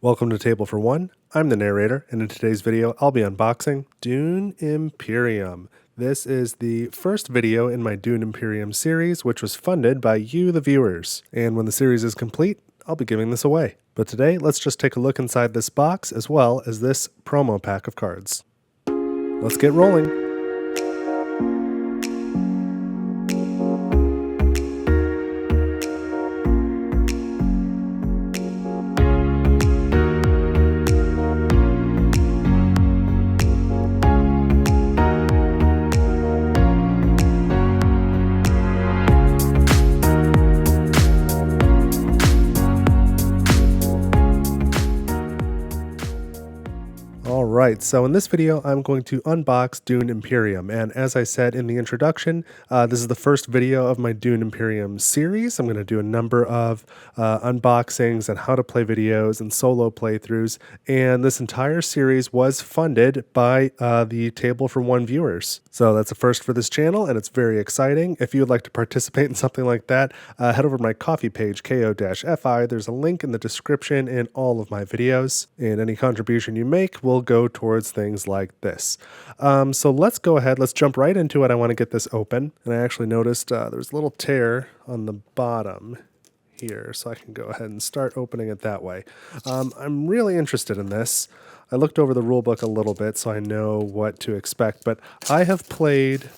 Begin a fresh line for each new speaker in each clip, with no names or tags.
Welcome to Table for One. I'm the narrator, and in today's video, I'll be unboxing Dune Imperium. This is the first video in my Dune Imperium series, which was funded by you, the viewers. And when the series is complete, I'll be giving this away. But today, let's just take a look inside this box, as well as this promo pack of cards. Let's get rolling. Alright, so in this video I'm going to unbox Dune Imperium, and as I said in the introduction, this is the first video of my Dune Imperium series. I'm going to do a number of unboxings and how to play videos and solo playthroughs, and this entire series was funded by the Table for One viewers. So that's a first for this channel, and it's very exciting. If you would like to participate in something like that, head over to my Ko-fi page, ko-fi. There's a link in the description in all of my videos, and any contribution you make will go towards things like this. So let's go ahead, let's jump right into it. I want to get this open, and I actually noticed there's a little tear on the bottom here, so I can go ahead and start opening it that way. I'm really interested in this. I looked over the rulebook a little bit so I know what to expect, but I have played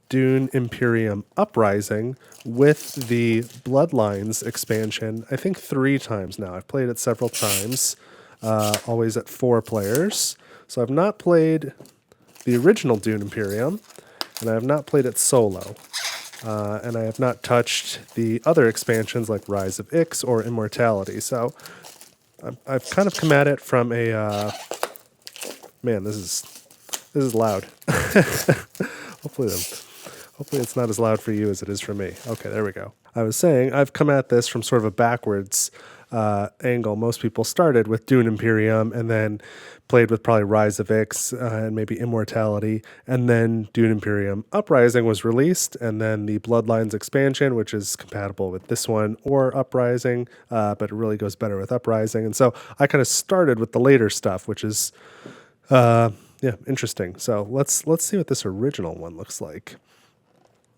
Dune Imperium Uprising with the Bloodlines expansion, I think 3 times now. I've played it several times, always at 4 players. So I've not played the original Dune Imperium, and I have not played it solo. And I have not touched the other expansions like Rise of Ix or Immortality. So I've kind of come at it from a man. This is loud. Hopefully it's not as loud for you as it is for me. Okay, there we go. I was saying I've come at this from sort of a backwards angle. Most people started with Dune Imperium and then played with probably Rise of Ix and maybe Immortality, and then Dune Imperium Uprising was released, and then the Bloodlines expansion, which is compatible with this one or Uprising, but it really goes better with Uprising. And so I kind of started with the later stuff, which is interesting. So let's see what this original one looks like.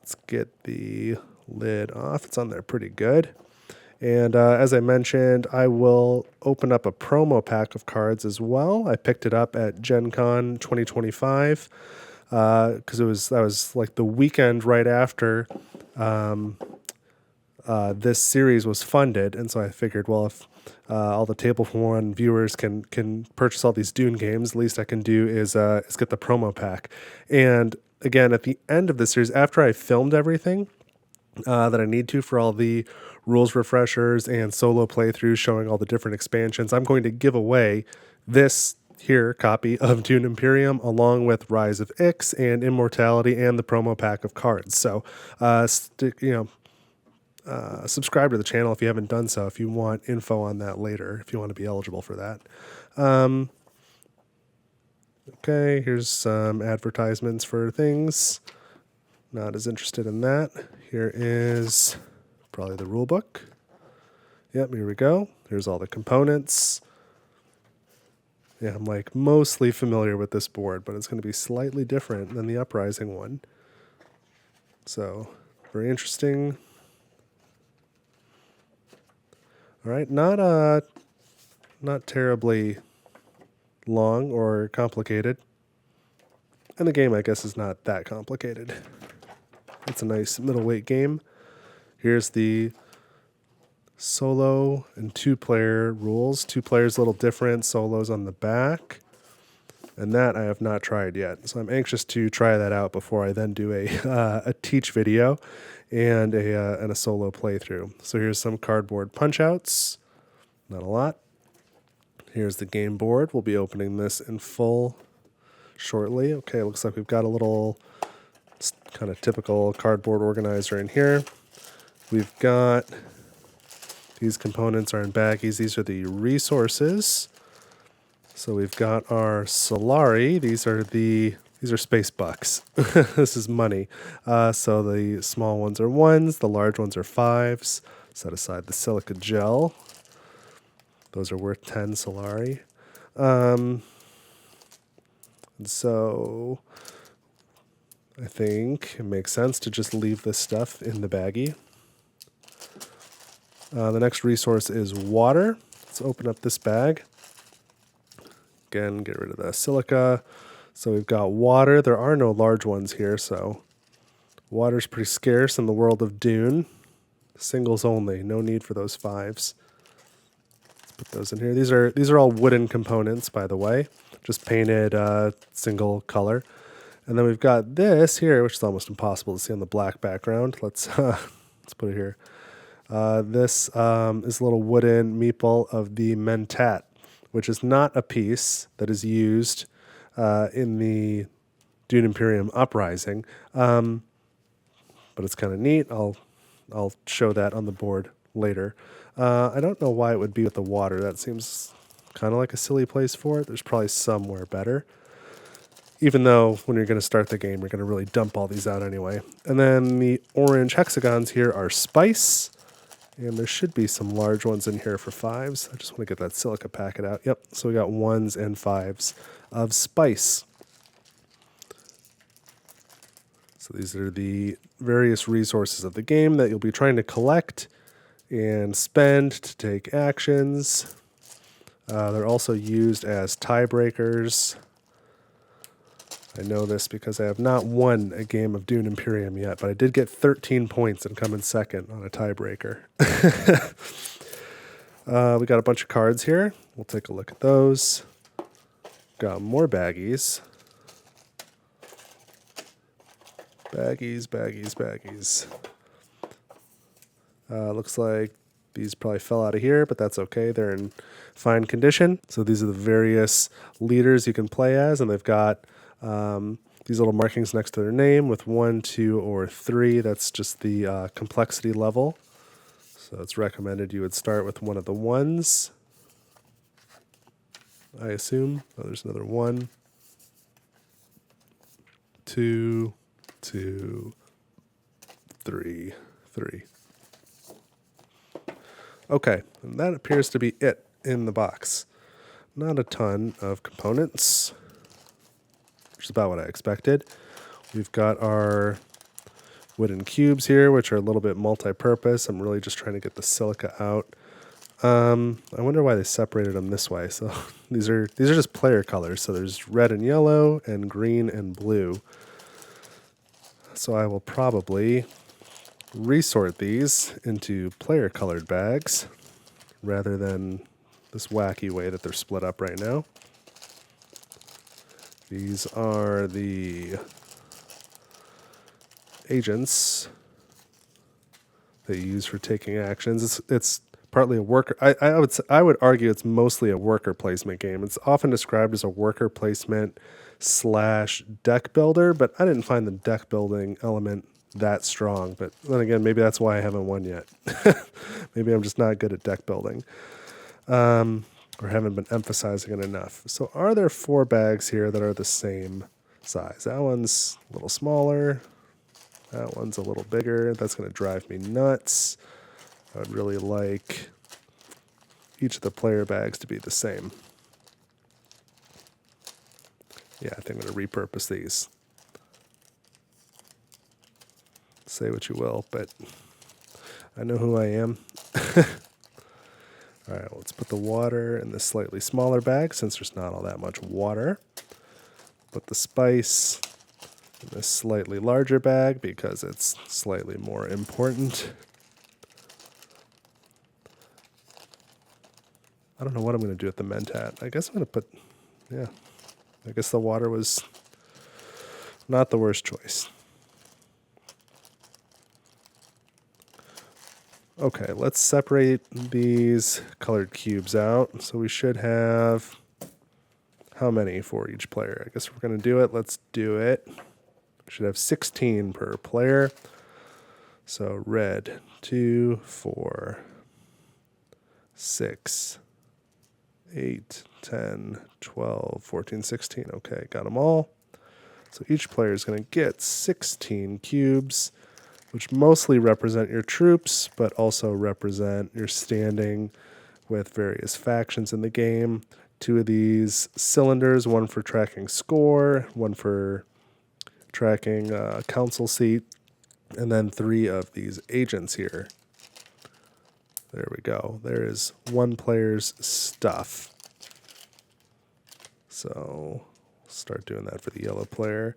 Let's get the lid off. It's on there pretty good. And as I mentioned, I will open up a promo pack of cards as well. I picked it up at Gen Con 2025 because that was like the weekend right after this series was funded. And so I figured, well, if all the Table for One viewers can purchase all these Dune games, the least I can do is get the promo pack. And again, at the end of the series, after I filmed everything that I need to for all the rules refreshers and solo playthroughs showing all the different expansions, I'm going to give away this here copy of Dune Imperium along with Rise of Ix and Immortality and the promo pack of cards. So subscribe to the channel if you haven't done so, if you want info on that later, if you want to be eligible for that. Okay, here's some advertisements for things. Not as interested in that. Here is probably the rule book. Yep, here we go. Here's all the components. Yeah, I'm like mostly familiar with this board, but it's going to be slightly different than the Uprising one. So, very interesting. All right, not terribly long or complicated. And the game, I guess, is not that complicated. It's a nice middleweight game. Here's the solo and 2-player rules. 2 players a little different, solos on the back. And that I have not tried yet. So I'm anxious to try that out before I then do a teach video and a solo playthrough. So here's some cardboard punch-outs. Not a lot. Here's the game board. We'll be opening this in full shortly. Okay, looks like we've got a little kind of typical cardboard organizer in here. We've got these components are in baggies. These are the resources. So we've got our Solari. These are space bucks. This is money. So the small ones are 1s, the large ones are 5s. Set aside the silica gel. Those are worth 10 Solari. And so I think it makes sense to just leave this stuff in the baggie. The next resource is water. Let's open up this bag. Again, get rid of the silica. So we've got water. There are no large ones here, so water's pretty scarce in the world of Dune. Singles only. No need for those fives. Let's put those in here. These are all wooden components, by the way. Just painted single color. And then we've got this here, which is almost impossible to see on the black background. Let's put it here. This is a little wooden meeple of the mentat, which is not a piece that is used in the Dune Imperium Uprising, but it's kind of neat. I'll show that on the board later. I don't know why it would be with the water. That seems kind of like a silly place for it. There's probably somewhere better. Even though when you're going to start the game, you're going to really dump all these out anyway. And then the orange hexagons here are spice. And there should be some large ones in here for fives. I just want to get that silica packet out. Yep, so we got ones and fives of spice. So these are the various resources of the game that you'll be trying to collect and spend to take actions. They're also used as tiebreakers. I know this because I have not won a game of Dune Imperium yet, but I did get 13 points and come in second on a tiebreaker. We got a bunch of cards here. We'll take a look at those. Got more baggies. Baggies. Looks like these probably fell out of here, but that's okay. They're in fine condition. So these are the various leaders you can play as, and they've got these little markings next to their name with 1, 2, or 3. That's just the complexity level. So it's recommended you would start with one of the ones, I assume. Oh, there's another 1, 2, 2, 3, 3. Okay, and that appears to be it in the box. Not a ton of components, which is about what I expected. We've got our wooden cubes here, which are a little bit multi-purpose. I'm really just trying to get the silica out. I wonder why they separated them this way. So these are just player colors. So there's red and yellow and green and blue. So I will probably resort these into player colored bags rather than this wacky way that they're split up right now. These are the agents that you use for taking actions. It's partly a worker. I would argue it's mostly a worker placement game. It's often described as a worker placement / deck builder, but I didn't find the deck building element that strong. But then again, maybe that's why I haven't won yet. Maybe I'm just not good at deck building. Or haven't been emphasizing it enough. So are there 4 bags here that are the same size? That one's a little smaller. That one's a little bigger. That's going to drive me nuts. I would really like each of the player bags to be the same. Yeah, I think I'm going to repurpose these. Say what you will, but I know who I am. All right, let's put the water in this slightly smaller bag since there's not all that much water. Put the spice in this slightly larger bag because it's slightly more important. I don't know what I'm going to do with the mentat. I guess I'm going to put, yeah, I guess the water was not the worst choice. Okay, let's separate these colored cubes out. So we should have, how many for each player? I guess we're going to do it. Let's do it. We should have 16 per player. So red, 2, 4, 6, 8, 10, 12, 14, 16. Okay, got them all. So each player is going to get 16 cubes, which mostly represent your troops, but also represent your standing with various factions in the game. 2 of these cylinders, one for tracking score, one for tracking council seat, and then 3 of these agents here. There we go. There is one player's stuff. So start doing that for the yellow player.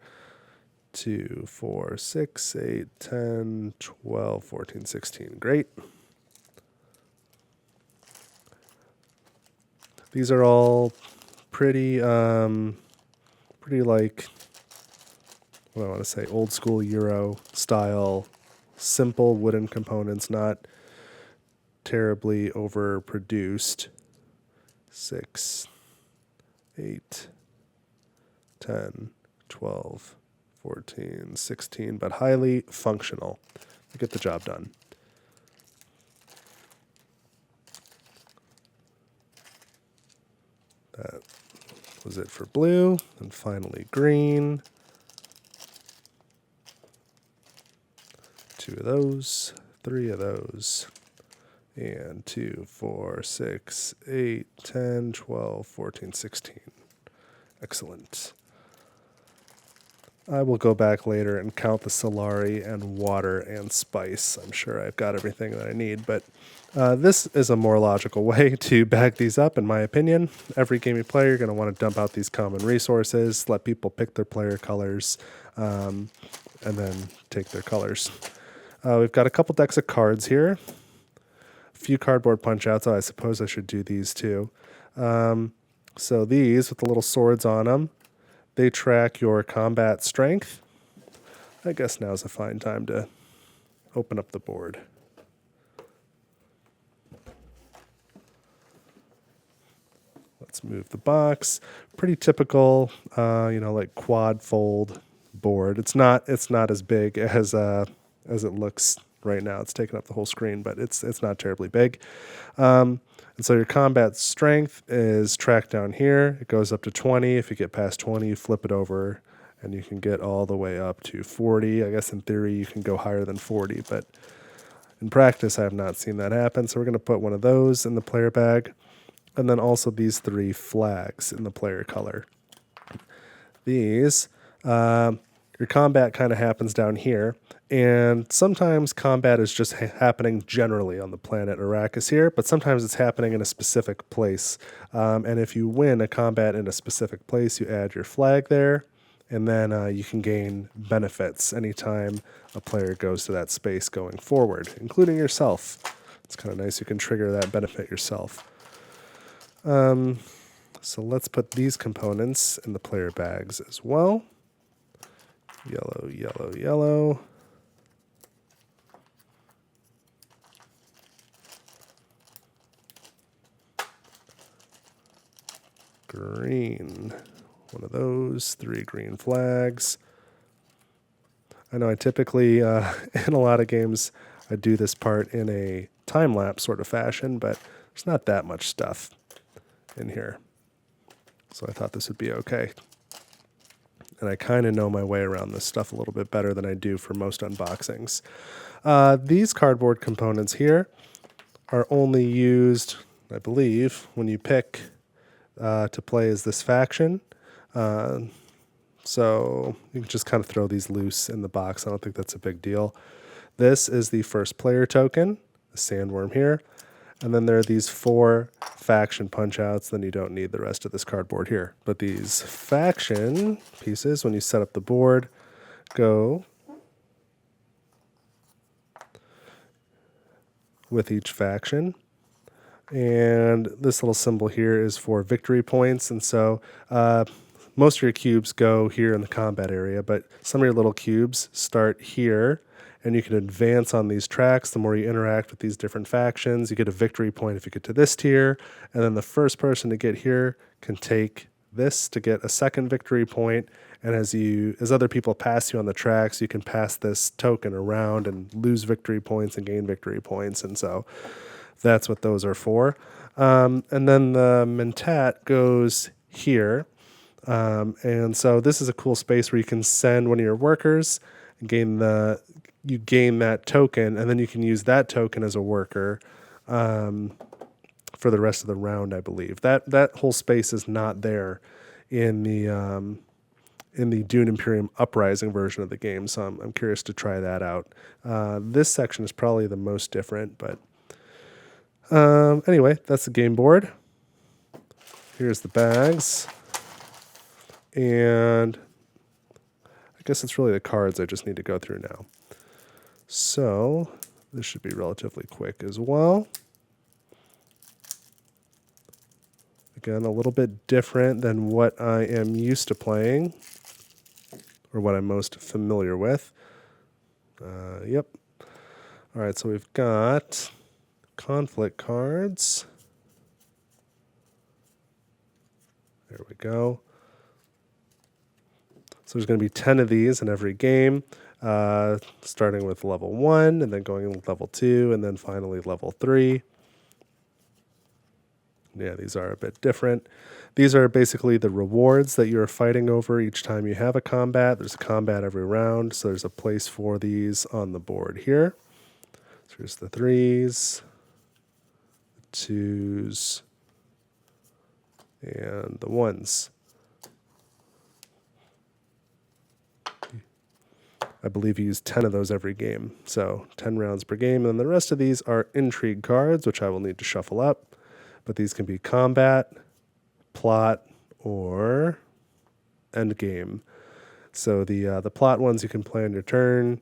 2, 4, 6, 8, 10, 12, 14, 16. Great. These are all pretty like, what do I want to say, old school Euro style, simple wooden components, not terribly overproduced. 6, 8, 10, 12, 14, 16, but highly functional to get the job done. That was it for blue, and finally green. 2 of those, 3 of those, and 2, 4, 6, 8, 10, 12, 14, 16. Excellent. I will go back later and count the Solari and water and spice. I'm sure I've got everything that I need, but this is a more logical way to bag these up, in my opinion. Every game you play, you're going to want to dump out these common resources, let people pick their player colors, and then take their colors. We've got a couple decks of cards here. A few cardboard punch-outs. Oh, I suppose I should do these too. So these, with the little swords on them, they track your combat strength. I guess now's a fine time to open up the board. Let's move the box. Pretty typical, like quad fold board. It's not as big as it looks right now. It's taking up the whole screen, but it's not terribly big. And so your combat strength is tracked down here. It goes up to 20. If you get past 20, you flip it over, and you can get all the way up to 40. I guess in theory you can go higher than 40, but in practice I have not seen that happen. So we're going to put one of those in the player bag, and then also these 3 flags in the player color. These, your combat kind of happens down here, and sometimes combat is just happening generally on the planet Arrakis here, but sometimes it's happening in a specific place. And if you win a combat in a specific place, you add your flag there, and then you can gain benefits anytime a player goes to that space going forward, including yourself. It's kind of nice you can trigger that benefit yourself. So let's put these components in the player bags as well. Yellow, yellow, yellow. Green. One of those, 3 green flags. I know I typically, in a lot of games, I do this part in a time-lapse sort of fashion, but there's not that much stuff in here. So I thought this would be okay. And I kind of know my way around this stuff a little bit better than I do for most unboxings. These cardboard components here are only used, I believe, when you pick to play as this faction. So you can just kind of throw these loose in the box. I don't think that's a big deal. This is the first player token, the sandworm here. And then there are these 4 faction punch-outs. Then you don't need the rest of this cardboard here. But these faction pieces, when you set up the board, go with each faction. And this little symbol here is for victory points. And so most of your cubes go here in the combat area, but some of your little cubes start here, and you can advance on these tracks. The more you interact with these different factions, you get a victory point if you get to this tier, and then the first person to get here can take this to get a second victory point. And as other people pass you on the tracks, you can pass this token around and lose victory points and gain victory points. And so that's what those are for. And then the Mentat goes here. And so this is a cool space where you can send one of your workers and gain that token, and then you can use that token as a worker for the rest of the round, I believe. That whole space is not there in the Dune Imperium Uprising version of the game, so I'm curious to try that out. This section is probably the most different, but anyway, that's the game board. Here's the bags. And I guess it's really the cards I just need to go through now. So this should be relatively quick as well. Again, a little bit different than what I am used to playing, or what I'm most familiar with. Yep. All right, so we've got conflict cards. There we go. So there's going to be 10 of these in every game, starting with level 1, and then going with level 2, and then finally level 3. Yeah, these are a bit different. These are basically the rewards that you're fighting over each time you have a combat. There's a combat every round, so there's a place for these on the board here. So here's the 3s, the 2s, and the 1s. I believe you use 10 of those every game, so 10 rounds per game. And then the rest of these are intrigue cards, which I will need to shuffle up. But these can be combat, plot, or end game. So the plot ones you can play on your turn.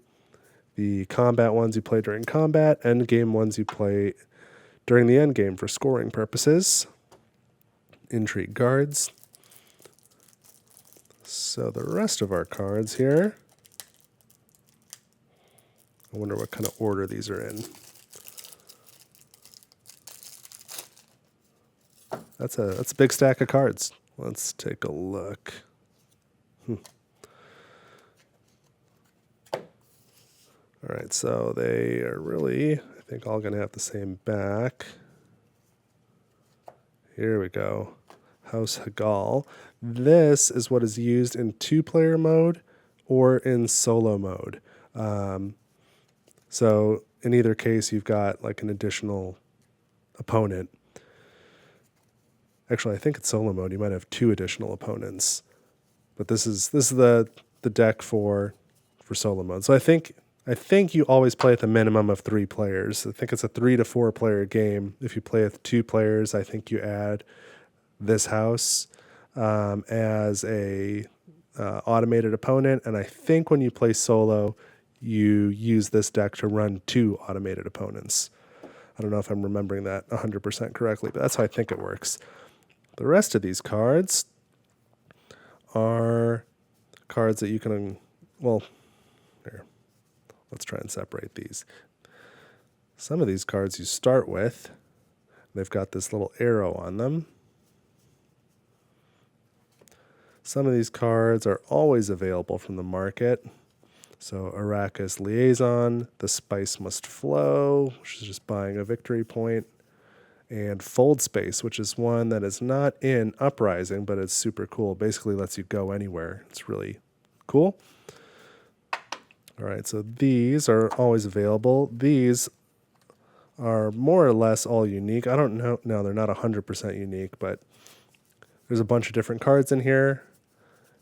The combat ones you play during combat. End game ones you play during the end game for scoring purposes. Intrigue cards. So the rest of our cards here, I wonder what kind of order these are in. That's a big stack of cards. Let's take a look. All right, so they are really, I think, all going to have the same back. Here we go. House Hagal. This is what is used in 2-player mode or in solo mode. So in either case, you've got like an additional opponent. Actually, I think it's solo mode. You might have 2 additional opponents, but this is the deck for solo mode. So I think you always play at the minimum of 3 players. I think it's a 3 to 4 player game. If you play with 2 players, I think you add this house as a automated opponent, and I think when you play solo, you use this deck to run 2 automated opponents. I don't know if I'm remembering that 100% correctly, but that's how I think it works. The rest of these cards are cards that you can, well, here, let's try and separate these. Some of these cards you start with, they've got this little arrow on them. Some of these cards are always available from the market. So Arrakis Liaison, The Spice Must Flow, which is just buying a victory point, and Fold Space, which is one that is not in Uprising, but it's super cool. Basically lets you go anywhere. It's really cool. All right, so these are always available. These are more or less all unique. I don't know. No, they're not 100% unique, but there's a bunch of different cards in here.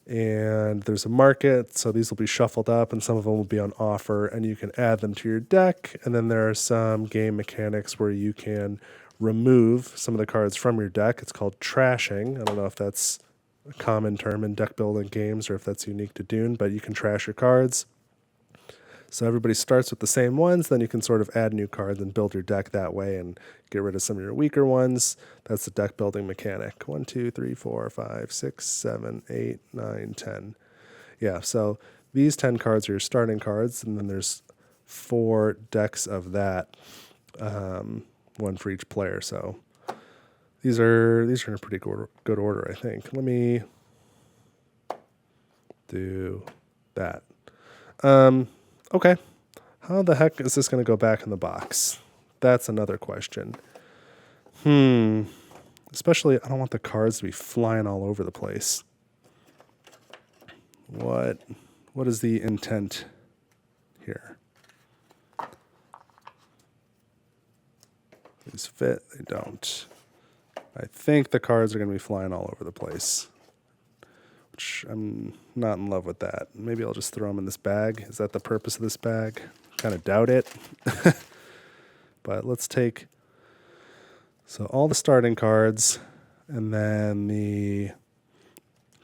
And there's a market, so these will be shuffled up, and some of them will be on offer, and you can add them to your deck. And then there are some game mechanics where you can remove some of the cards from your deck. It's called trashing. I don't know if that's a common term in deck building games or if that's unique to Dune, but you can trash your cards. So everybody starts with the same ones, then you can sort of add new cards and build your deck that way and get rid of some of your weaker ones. That's the deck building mechanic. 1, 2, 3, 4, 5, 6, 7, 8, 9, 10. Yeah, so these 10 cards are your starting cards, and then there's 4 decks of that, one for each player. So these are in a pretty good order, I think. Let me do that. Okay, how the heck is this going to go back in the box? That's another question. Especially, I don't want the cards to be flying all over the place. What is the intent here? These fit, they don't. I think the cards are going to be flying all over the place, which I'm not in love with that. Maybe I'll just throw them in this bag. Is that the purpose of this bag? Kind of doubt it. But let's take, so all the starting cards, and then the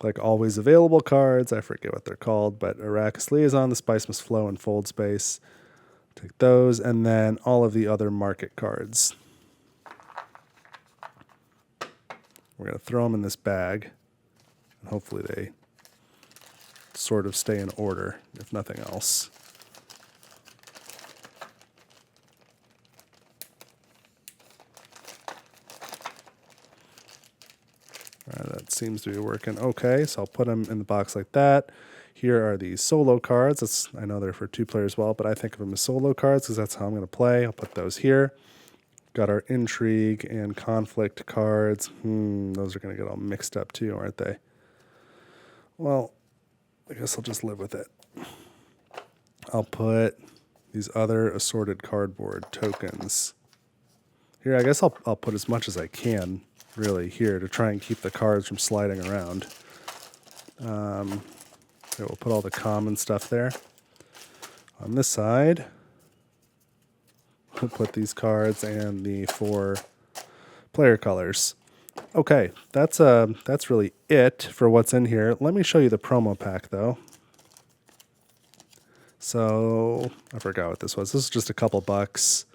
like always available cards. I forget what they're called, but Arrakis Liaison, the Spice Must Flow, and Fold Space. Take those, and then all of the other market cards. We're going to throw them in this bag, and hopefully they sort of stay in order, if nothing else. That seems to be working okay, so I'll put them in the box like that. Here are the solo cards. I know they're for 2 players as well, but I think of them as solo cards because that's how I'm going to play. I'll put those here. Got our intrigue and conflict cards. Those are going to get all mixed up too, aren't they? Well, I guess I'll just live with it. I'll put these other assorted cardboard tokens here. I guess I'll put as much as I can, really, here to try and keep the cards from sliding around. Okay, we'll put all the common stuff there. On this side, we'll put these cards and the 4 player colors. Okay, that's really it for what's in here. Let me show you the promo pack, though. So, I forgot what this was. This is just a couple bucks.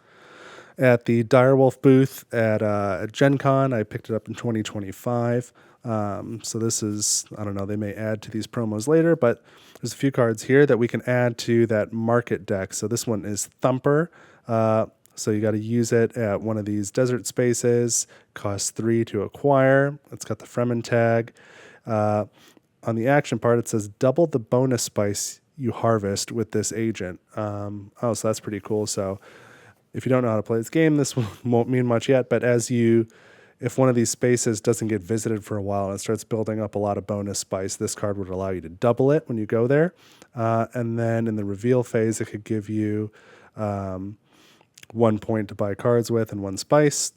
At the Direwolf booth at Gen Con, I picked it up in 2025. So this is, I don't know, they may add to these promos later, but there's a few cards here that we can add to that market deck. So this one is Thumper. So you got to use it at one of these desert spaces. Costs 3 to acquire. It's got the Fremen tag. On the action part, it says double the bonus spice you harvest with this agent. So that's pretty cool. So if you don't know how to play this game, this won't mean much yet, but if one of these spaces doesn't get visited for a while and it starts building up a lot of bonus spice, this card would allow you to double it when you go there. And then in the reveal phase, it could give you 1 point to buy cards with and 1 spice.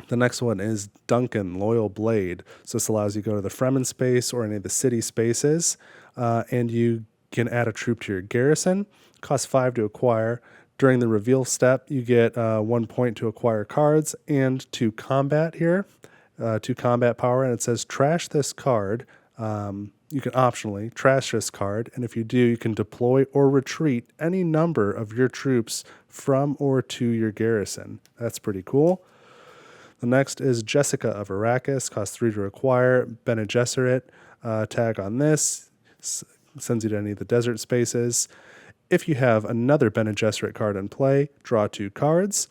The next one is Duncan, Loyal Blade. So this allows you to go to the Fremen space or any of the city spaces, and you can add a troop to your garrison. Costs 5 to acquire. During the reveal step, you get 1 point to acquire cards and 2 combat here, 2 combat power, and it says trash this card. You can optionally trash this card, and if you do, you can deploy or retreat any number of your troops from or to your garrison. That's pretty cool. The next is Jessica of Arrakis, costs 3 to acquire. Bene Gesserit tag on this, sends you to any of the desert spaces. If you have another Bene Gesserit card in play, draw 2 cards.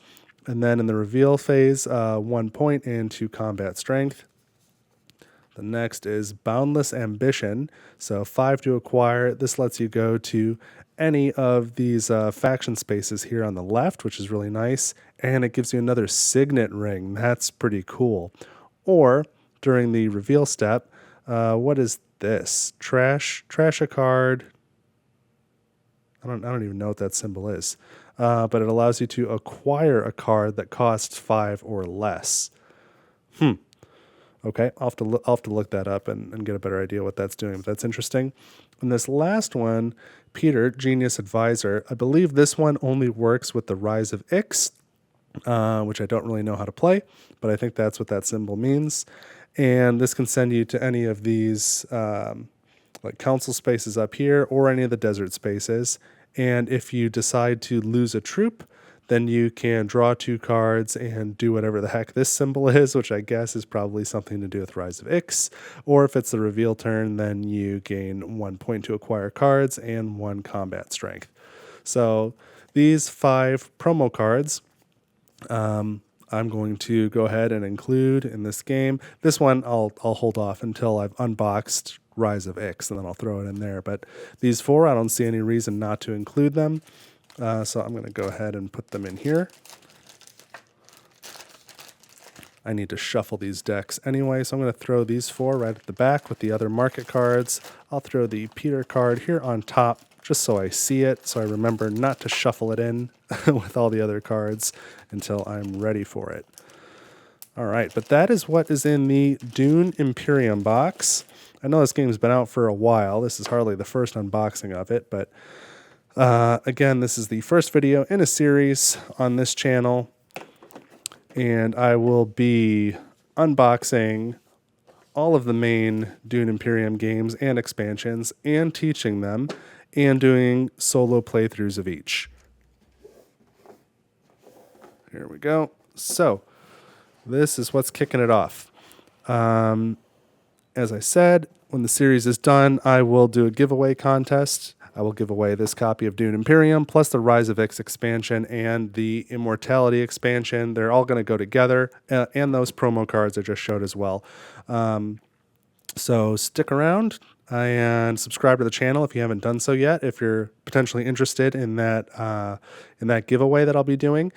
And then in the reveal phase, 1 point and 2 combat strength. The next is Boundless Ambition. So 5 to acquire. This lets you go to any of these faction spaces here on the left, which is really nice. And it gives you another signet ring. That's pretty cool. Or during the reveal step, what is this? Trash a card. I don't even know what that symbol is, but it allows you to acquire a card that costs 5 or less. Okay, I'll have to look that up and get a better idea what that's doing, but that's interesting. And this last one, Peter, Genius Advisor, I believe this one only works with the Rise of Ix, which I don't really know how to play, but I think that's what that symbol means. And this can send you to any of these like council spaces up here or any of the desert spaces. And if you decide to lose a troop, then you can draw 2 cards and do whatever the heck this symbol is, which I guess is probably something to do with Rise of Ix. Or if it's the reveal turn, then you gain 1 point to acquire cards and 1 combat strength. So these 5 promo cards, I'm going to go ahead and include in this game. This one I'll hold off until I've unboxed Rise of Ix, and then I'll throw it in there. But these 4, I don't see any reason not to include them. So I'm going to go ahead and put them in here. I need to shuffle these decks anyway, so I'm going to throw these 4 right at the back with the other market cards. I'll throw the Peter card here on top just so I see it, so I remember not to shuffle it in with all the other cards until I'm ready for it. All right, but that is what is in the Dune Imperium box. I know this game's been out for a while. This is hardly the first unboxing of it, but again, this is the first video in a series on this channel, and I will be unboxing all of the main Dune Imperium games and expansions and teaching them and doing solo playthroughs of each. Here we go. So this is what's kicking it off. As I said, when the series is done, I will do a giveaway contest. I will give away this copy of Dune Imperium, plus the Rise of X expansion and the Immortality expansion. They're all going to go together, and those promo cards I just showed as well. So stick around and subscribe to the channel if you haven't done so yet, if you're potentially interested in that giveaway that I'll be doing.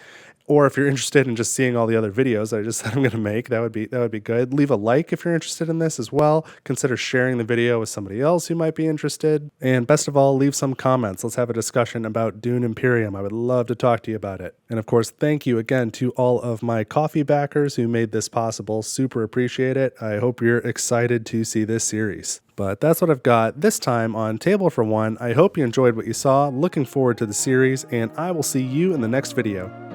Or if you're interested in just seeing all the other videos I just said I'm going to make, that would be good. Leave a like if you're interested in this as well. Consider sharing the video with somebody else who might be interested. And best of all, leave some comments. Let's have a discussion about Dune Imperium. I would love to talk to you about it. And of course, thank you again to all of my coffee backers who made this possible. Super appreciate it. I hope you're excited to see this series. But that's what I've got this time on Table for One. I hope you enjoyed what you saw. Looking forward to the series, and I will see you in the next video.